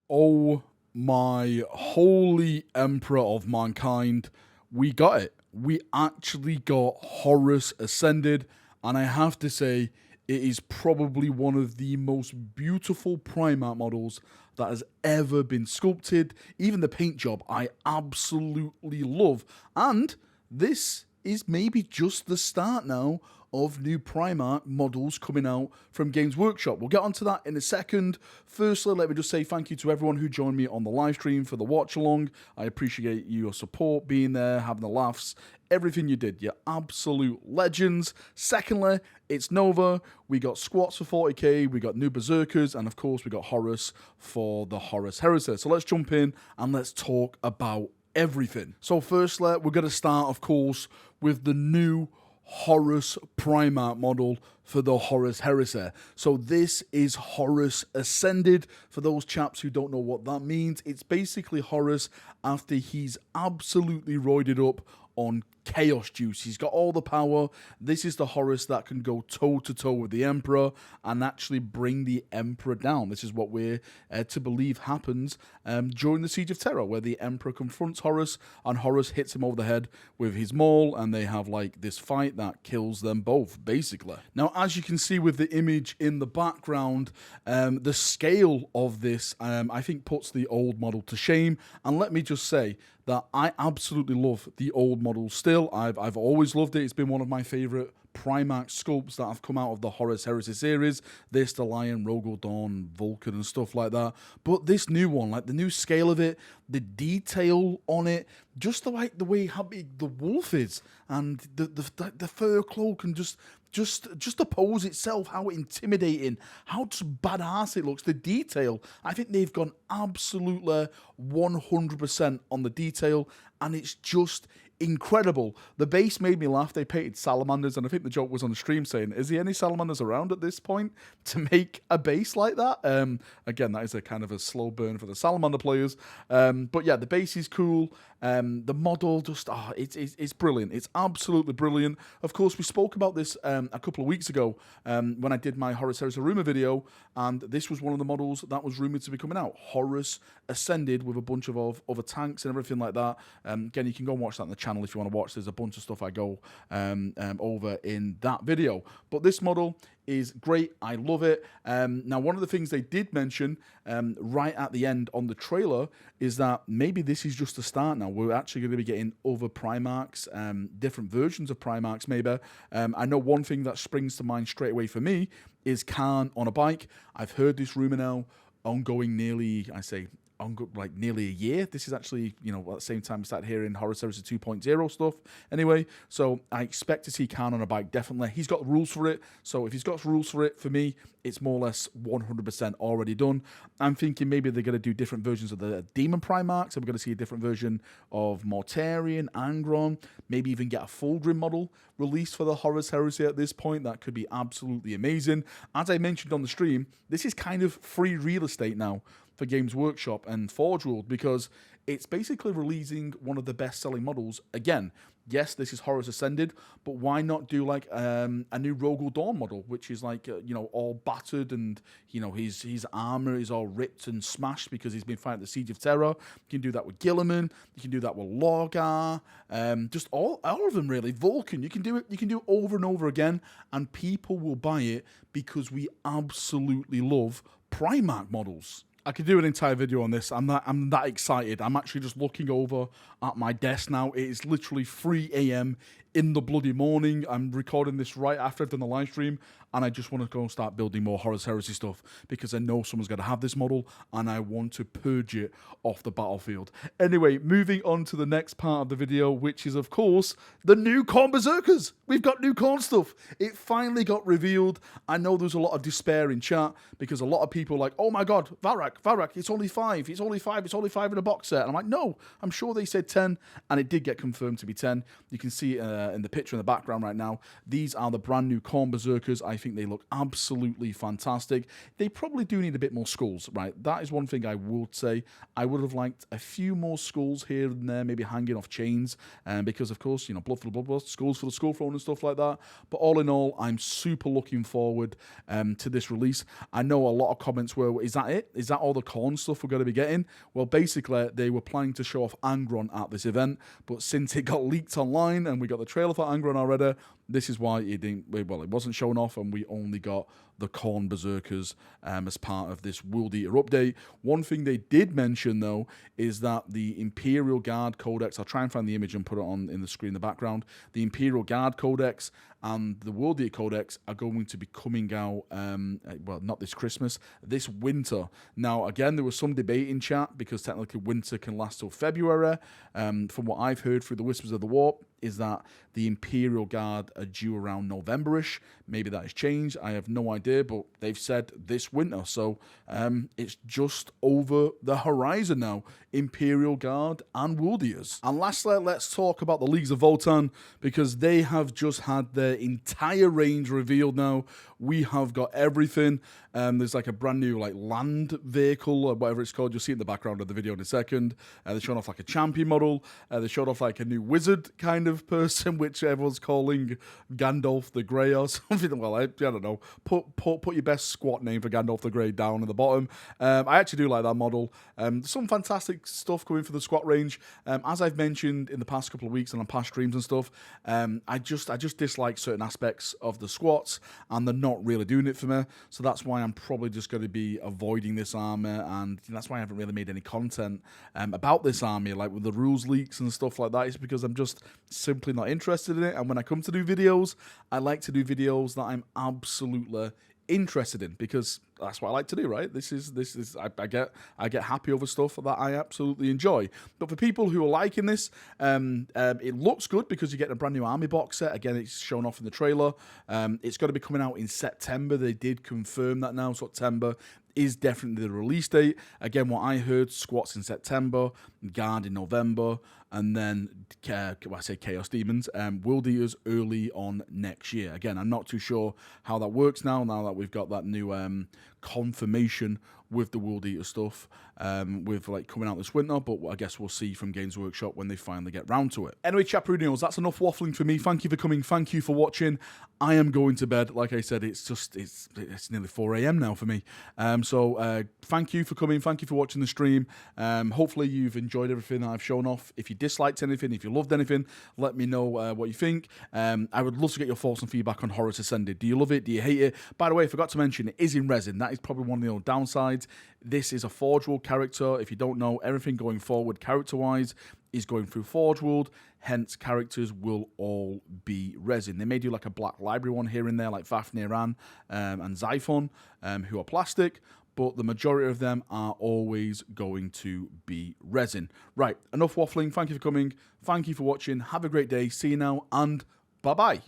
Oh my holy Emperor of Mankind, we got it. We actually got Horus Ascended, and I have to say, it is probably one of the most beautiful Primarch models that has ever been sculpted. Even the paint job, I absolutely love. And this is maybe just the start now of new Primarch models coming out from Games Workshop. We'll get onto that in a second. Firstly, let me just say thank you to everyone who joined me on the live stream for the watch along. I appreciate your support, being there, having the laughs, everything you did. You're absolute legends. Secondly, it's Nova. We got Squats for 40k, we got new Berserkers, and of course we got Horus for the Horus Heresy. So let's jump in and let's talk about everything. So firstly, we're going to start, of course, with the new Horus Primarch model for the Horus Heresy. So this is Horus Ascended. For those chaps who don't know what that means, it's basically Horus after he's absolutely roided up on chaos juice. He's got all the power. This is the Horus that can go toe-to-toe with the Emperor and actually bring the Emperor down. This is what we're to believe happens during the Siege of Terror, where the Emperor confronts Horus and Horus hits him over the head with his maul, and they have like this fight that kills them both, basically. Now, as you can see with the image in the background, the scale of this, I think, puts the old model to shame. And let me just say that I absolutely love the old model still. I've always loved it. It's been one of my favourite Primarch sculpts that have come out of the Horus Heresy series. This, the Lion, Rogel Dawn, Vulcan and stuff like that. But this new one, like the new scale of it, the detail on it, just the way how big the wolf is, and the fur cloak, and just the pose itself, how intimidating, how just badass it looks, the detail. I think they've gone absolutely 100% on the detail, and it's just incredible. The base made me laugh. They painted salamanders, and I think the joke was on the stream saying, is there any salamanders around at this point to make a base like that? Again, that is a kind of a slow burn for the salamander players. But yeah, the base is cool. The model just, it's brilliant. It's absolutely brilliant. Of course, we spoke about this a couple of weeks ago when I did my Horus Heresy Rumor video, and this was one of the models that was rumored to be coming out. Horus Ascended with a bunch of other tanks and everything like that. Again, you can go and watch that on the channel if you want to watch. There's a bunch of stuff I go over in that video. But this model is great. I love it. Now, one of the things they did mention right at the end on the trailer is that maybe this is just a start now. We're actually going to be getting other Primarchs, different versions of Primarchs maybe. I know one thing that springs to mind straight away for me is Khan on a bike. I've heard this rumor now ongoing nearly, like nearly a year. This is actually, at the same time I started hearing Horus Heresy 2.0 stuff. Anyway, so I expect to see Khan on a bike, definitely. He's got rules for it, so if he's got rules for it, for me, it's more or less 100% already done. I'm thinking maybe they're going to do different versions of the Demon Primarchs, so we're going to see a different version of Mortarion, Angron, maybe even get a Fulgrim model released for the Horus Heresy at this point. That could be absolutely amazing. As I mentioned on the stream, this is kind of free real estate now for Games Workshop and Forge World, because it's basically releasing one of the best-selling models again. Yes, this is Horus Ascended, but why not do like a new Rogel Dawn model, which is like all battered, and his armor is all ripped and smashed because he's been fighting the Siege of Terror. You can do that with Gilliman. You can do that with Lorgar. Just all of them really. Vulcan. You can do it. You can do it over and over again, and people will buy it because we absolutely love Primarch models. I could do an entire video on this. I'm that excited. I'm actually just looking over at my desk now. It is literally 3 a.m. in the bloody morning. I'm recording this right after I've done the live stream, and I just want to go and start building more Horus Heresy stuff because I know someone's going to have this model, and I want to purge it off the battlefield. Anyway, moving on to the next part of the video, which is, of course, the new Khorne Berserkers. We've got new Khorne stuff. It finally got revealed. I know there's a lot of despair in chat because a lot of people are like, oh my God, Valrak, it's only 5. It's only 5 in a box set. And I'm like, no, I'm sure they said 10, and it did get confirmed to be 10. You can see in the picture in the background right now, these are the brand new Khorne Berserkers. I think they look absolutely fantastic. They probably do need a bit more skulls, right? That is one thing I would say. I would have liked a few more skulls here and there, maybe hanging off chains, because of course, you know, blood for the bloodlust, skulls for the skull throne and stuff like that. But all in all, I'm super looking forward to this release. I know a lot of comments were, is that it? Is that all the Khorne stuff we're going to be getting? Well, basically, they were planning to show off Angron at this event, but since it got leaked online and we got the trailer for Angron already, this is why it didn't. Well, it wasn't shown off, and we only got the Khorne Berserkers as part of this World Eater update. One thing they did mention, though, is that the Imperial Guard Codex, I'll try and find the image and put it on in the screen in the background, the Imperial Guard Codex and the World Eater Codex are going to be coming out, well, not this Christmas, this winter. Now, again, there was some debate in chat, because technically winter can last till February. From what I've heard through the Whispers of the Warp, is that the Imperial Guard are due around November-ish. Maybe that has changed. I have no idea, but they've said this winter. So it's just over the horizon now. Imperial Guard and World Eaters. And lastly, let's talk about the Leagues of Votann, because they have just had their entire range revealed now. We have got everything. There's like a brand new like land vehicle or whatever it's called. You'll see it in the background of the video in a second. They're showing off like a champion model. They showed off like a new wizard kind of person, which everyone's calling Gandalf the Grey or something. Well, I don't know. Put your best squat name for Gandalf the Grey down at the bottom. I actually do like that model. Some fantastic stuff coming for the squat range. As I've mentioned in the past couple of weeks and on past streams and stuff, I just dislike certain aspects of the squats, and they're not really doing it for me. So that's why I'm probably just going to be avoiding this army, and that's why I haven't really made any content about this army, like with the rules leaks and stuff like that. It's because I'm just simply not interested in it. And when I come to do videos, I like to do videos that I'm absolutely interested in, because that's what I like to do, right? This is I get happy over stuff that I absolutely enjoy. But for people who are liking this, it looks good because you're getting a brand new army box set. Again, it's shown off in the trailer. It's going to be coming out in September. They did confirm that now. September is definitely the release date. Again, what I heard, squats in September, Guard in November, and then, I say Chaos Demons, World Eaters early on next year. Again, I'm not too sure how that works now that we've got that new confirmation with the World Eater stuff, with like coming out this winter, but I guess we'll see from Games Workshop when they finally get round to it. Anyway, Chaprooneals, that's enough waffling for me. Thank you for coming. Thank you for watching. I am going to bed. Like I said, it's nearly 4 a.m. now for me. So thank you for coming. Thank you for watching the stream. Hopefully you've enjoyed everything that I've shown off. If you disliked anything, if you loved anything, let me know what you think. I would love to get your thoughts and feedback on Horus Ascended. Do you love it? Do you hate it? By the way, I forgot to mention, it is in resin. That is probably one of the old downsides. This is a Forge World character. If you don't know, everything going forward character-wise is going through Forge World. Hence, characters will all be resin. They may do like a Black Library one here and there, like Fafnir and Xiphon, who are plastic, but the majority of them are always going to be resin. Right, enough waffling. Thank you for coming. Thank you for watching. Have a great day. See you now, and bye-bye.